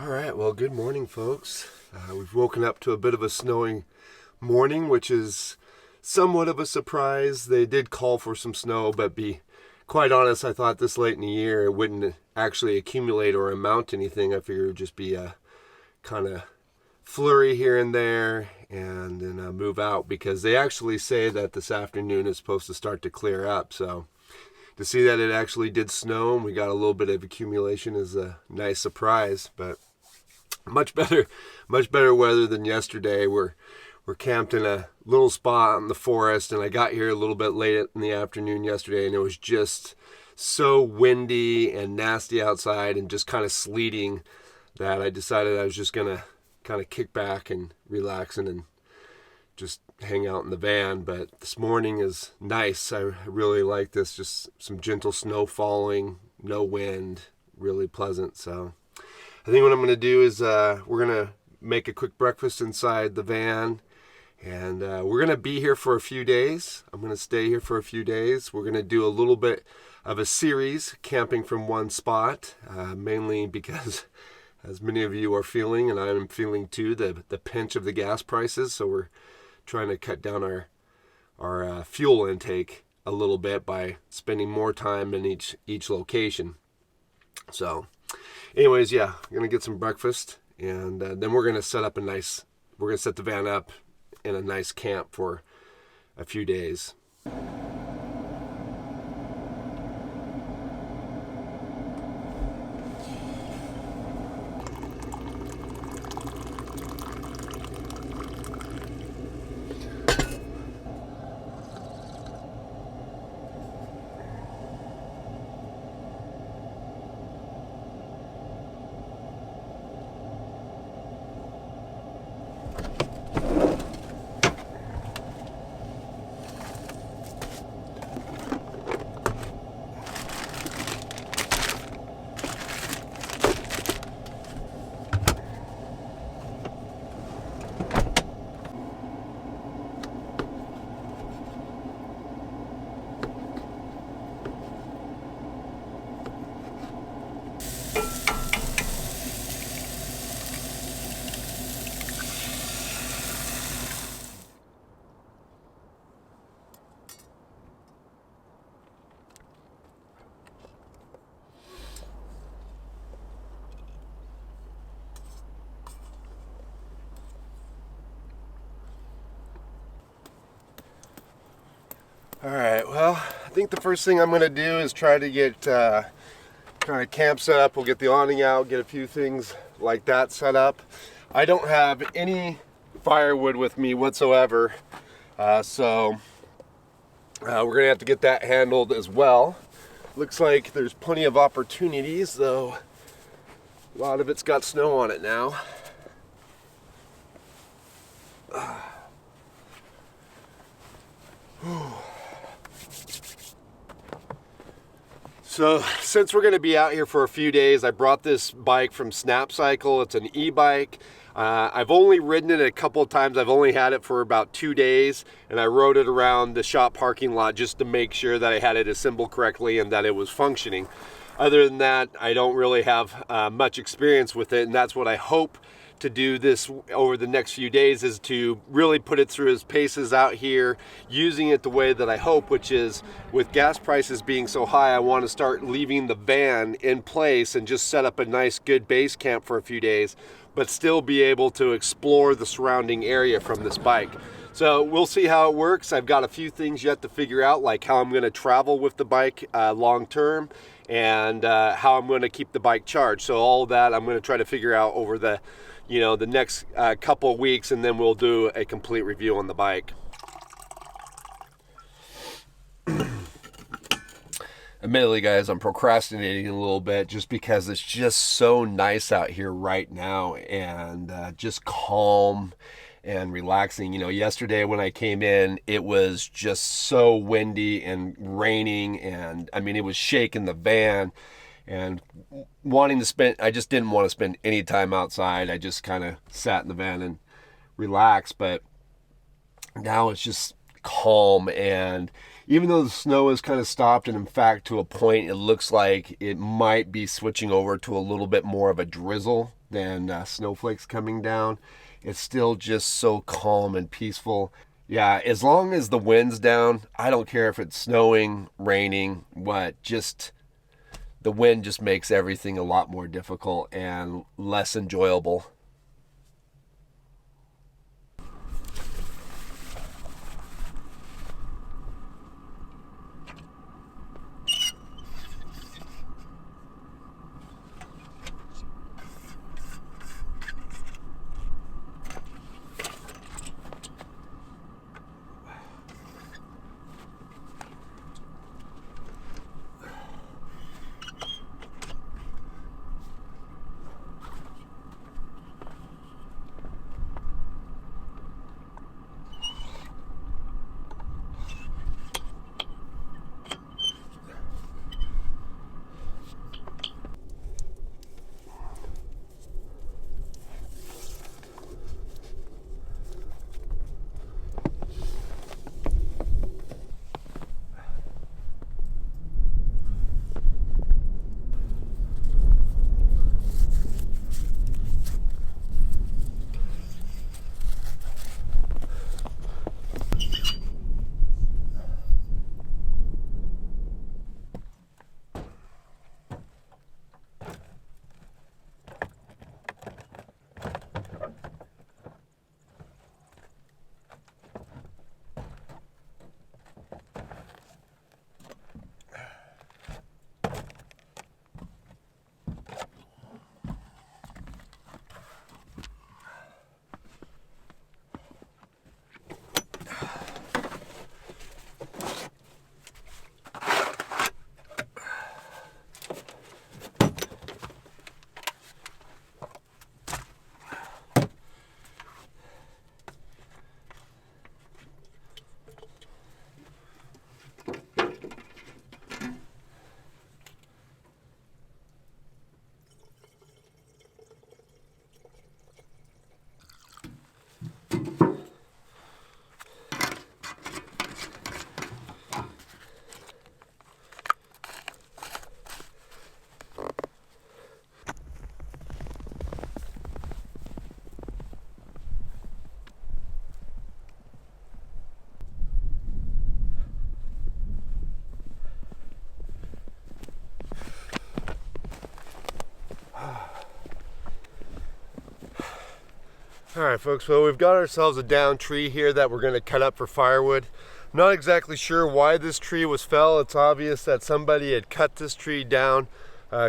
Alright, well, good morning, folks. We've woken up to a bit of a snowing morning, which is somewhat of a surprise. They did call for some snow, but be quite honest, I thought this late in the year it wouldn't actually accumulate or amount to anything. I figured it would just be a kind of flurry here and there and then move out, because they actually say that this afternoon is supposed to start to clear up. So to see that it actually did snow and we got a little bit of accumulation is a nice surprise. But much better weather than yesterday. We're camped in a little spot in the forest, and I got here a little bit late in the afternoon yesterday, and it was just so windy and nasty outside and just kind of sleeting that I decided I was just gonna kind of kick back and relax and just hang out in the van. But this morning is nice. I really like this. Just some gentle snow falling, no wind, really pleasant. So I think what I'm going to do is we're going to make a quick breakfast inside the van, and we're going to be here for a few days. I'm going to stay here for a few days. We're going to do a little bit of a series, camping from one spot, mainly because, as many of you are feeling, and I'm feeling too, the pinch of the gas prices. So we're trying to cut down our fuel intake a little bit by spending more time in each location. So anyways, yeah, I'm going to get some breakfast, and then we're going to set the van up in a nice camp for a few days. All right, well, I think the first thing I'm going to do is try to get kind of camp set up. We'll get the awning out, get a few things like that set up. I don't have any firewood with me whatsoever, so we're going to have to get that handled as well. Looks like there's plenty of opportunities, though a lot of it's got snow on it now. So since we're going to be out here for a few days, I brought this bike from Snapcycle. It's an e-bike. I've only ridden it a couple of times. I've only had it for about 2 days, and I rode it around the shop parking lot just to make sure that I had it assembled correctly and that it was functioning. Other than that, I don't really have much experience with it, and that's what I hope to do this over the next few days, is to really put it through its paces out here, using it the way that I hope, which is with gas prices being so high, I want to start leaving the van in place and just set up a nice good base camp for a few days, but still be able to explore the surrounding area from this bike. So we'll see how it works. I've got a few things yet to figure out, like how I'm going to travel with the bike long term, and how I'm going to keep the bike charged. So all of that I'm going to try to figure out over the next couple of weeks, and then we'll do a complete review on the bike. Admittedly, guys, I'm procrastinating a little bit just because it's just so nice out here right now, and just calm and relaxing. Yesterday when I came in, it was just so windy and raining, and I mean, it was shaking the van, and I just didn't want to spend any time outside. I just kind of sat in the van and relaxed, but now it's just calm. And even though the snow has kind of stopped, and in fact to a point it looks like it might be switching over to a little bit more of a drizzle than snowflakes coming down, it's still just so calm and peaceful. Yeah, as long as the wind's down, I don't care if it's snowing, raining, what, just the wind just makes everything a lot more difficult and less enjoyable. All right, folks, well, we've got ourselves a down tree here that we're going to cut up for firewood. I'm not exactly sure why this tree was fell. It's obvious that somebody had cut this tree down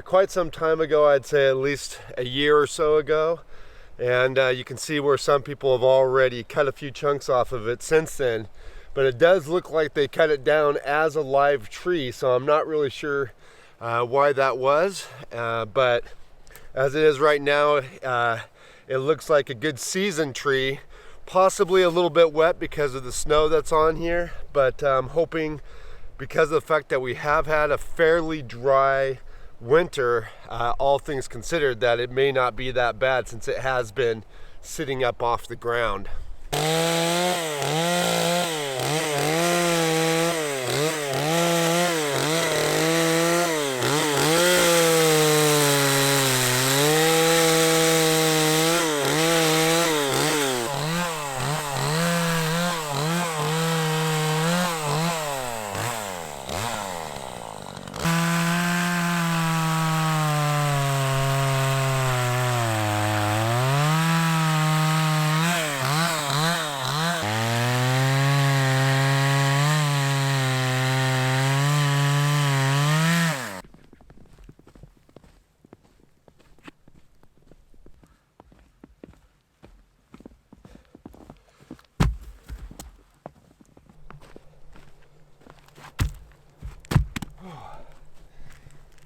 quite some time ago. I'd say at least a year or so ago. And you can see where some people have already cut a few chunks off of it since then. But it does look like they cut it down as a live tree, so I'm not really sure why that was. But as it is right now, it looks like a good season tree, possibly a little bit wet because of the snow that's on here, but I'm hoping, because of the fact that we have had a fairly dry winter, all things considered, that it may not be that bad since it has been sitting up off the ground.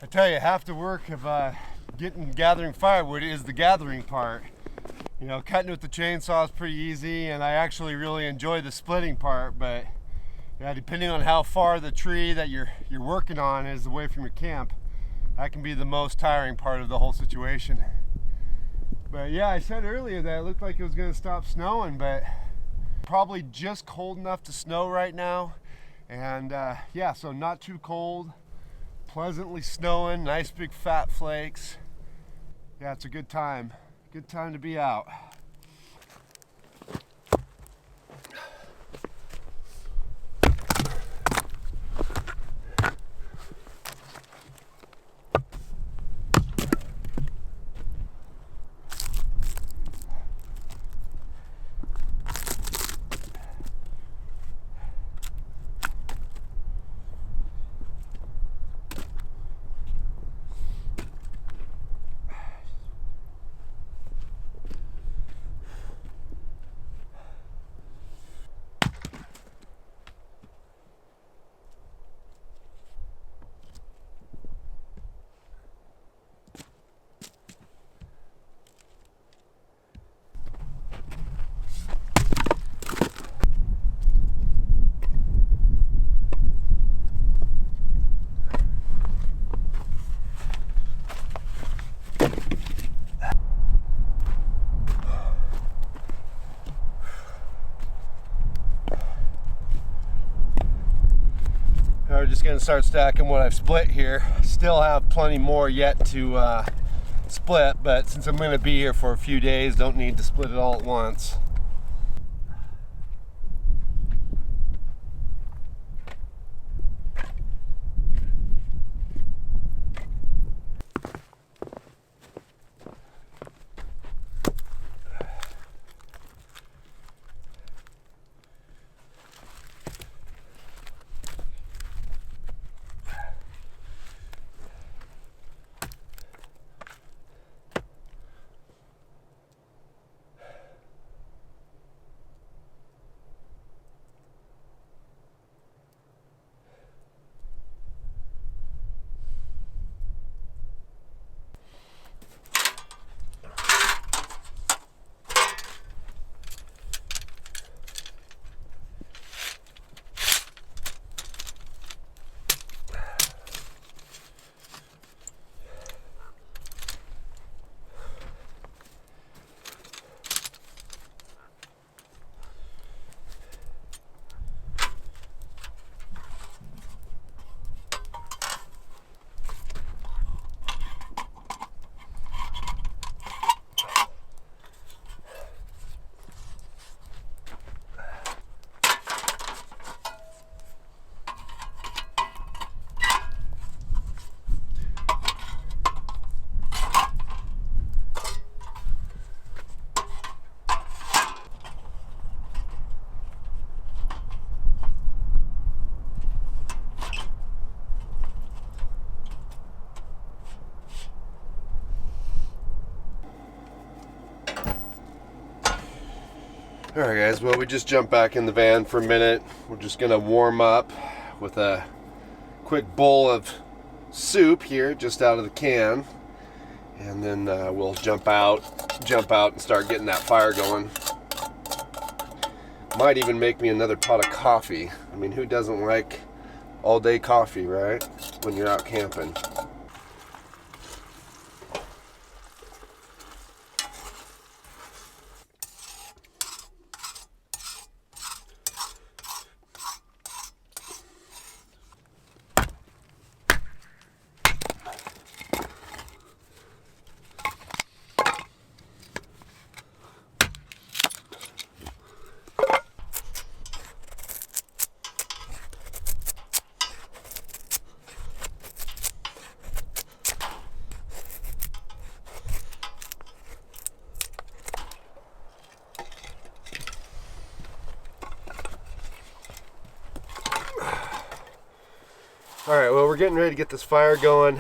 I tell you, half the work of gathering firewood is the gathering part. You know, cutting with the chainsaw is pretty easy, and I actually really enjoy the splitting part, but yeah, depending on how far the tree that you're working on is away from your camp, that can be the most tiring part of the whole situation. But yeah, I said earlier that it looked like it was going to stop snowing, but probably just cold enough to snow right now. And yeah, so not too cold, pleasantly snowing, nice big fat flakes. Yeah, it's a good time. Good time to be out. We're just going to start stacking what I've split here. Still have plenty more yet to split, but since I'm going to be here for a few days, don't need to split it all at once. Alright guys, well we just jumped back in the van for a minute. We're just going to warm up with a quick bowl of soup here just out of the can. And then we'll jump out and start getting that fire going. Might even make me another pot of coffee. I mean, who doesn't like all day coffee, right? When you're out camping. Alright, well we're getting ready to get this fire going.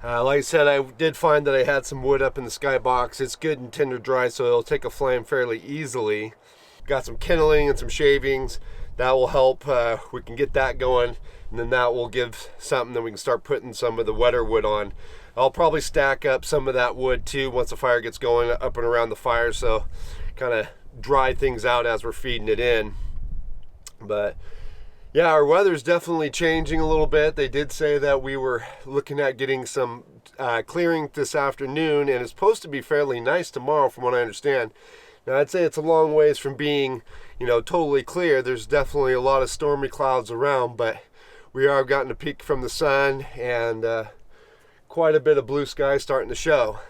Like I said, I did find that I had some wood up in the skybox. It's good and tinder dry, so it'll take a flame fairly easily. Got some kindling and some shavings. that will help. We can get that going, and then that will give something that we can start putting some of the wetter wood on. I'll probably stack up some of that wood too once the fire gets going up and around the fire, so kind of dry things out as we're feeding it in. But yeah, our weather's definitely changing a little bit. They did say that we were looking at getting some clearing this afternoon, and it's supposed to be fairly nice tomorrow from what I understand. Now, I'd say it's a long ways from being, totally clear. There's definitely a lot of stormy clouds around, but we are getting a peek from the sun, and quite a bit of blue sky starting to show.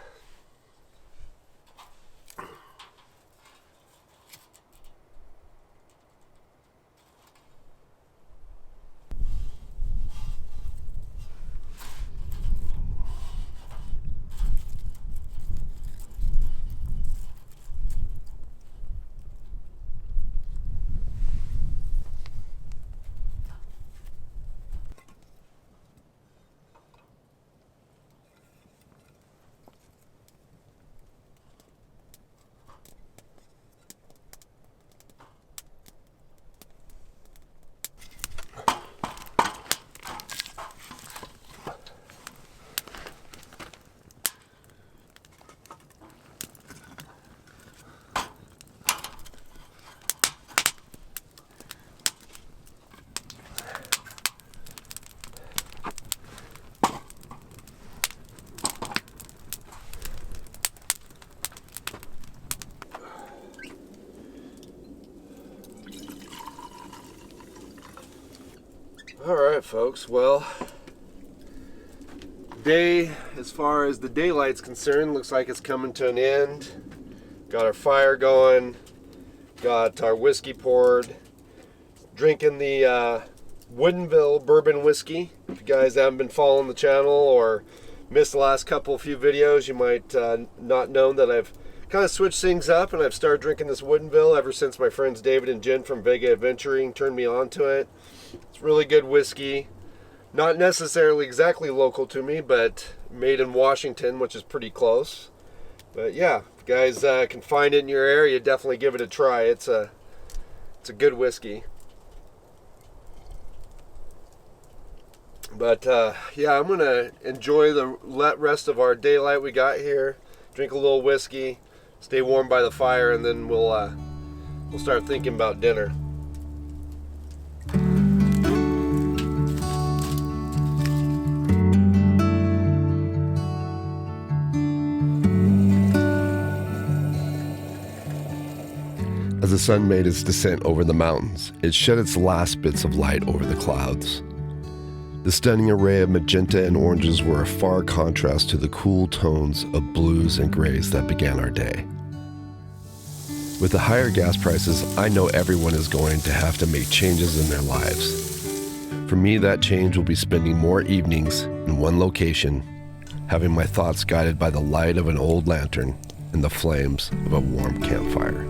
All right, folks. Well, day, as far as the daylight's concerned, looks like it's coming to an end. Got our fire going, got our whiskey poured, drinking the Woodinville Bourbon Whisky. If you guys haven't been following the channel or missed the last few videos, you might not know that I've kind of switched things up, and I've started drinking this Woodinville ever since my friends David and Jen from Vega Adventuring turned me on to it. It's really good whiskey. Not necessarily exactly local to me, but made in Washington, which is pretty close. But yeah, if you guys can find it in your area, definitely give it a try. It's a good whiskey. But yeah, I'm gonna enjoy the rest of our daylight we got here. Drink a little whiskey, stay warm by the fire, and then we'll start thinking about dinner. As the sun made its descent over the mountains, it shed its last bits of light over the clouds. The stunning array of magenta and oranges were a far contrast to the cool tones of blues and grays that began our day. With the higher gas prices, I know everyone is going to have to make changes in their lives. For me, that change will be spending more evenings in one location, having my thoughts guided by the light of an old lantern and the flames of a warm campfire.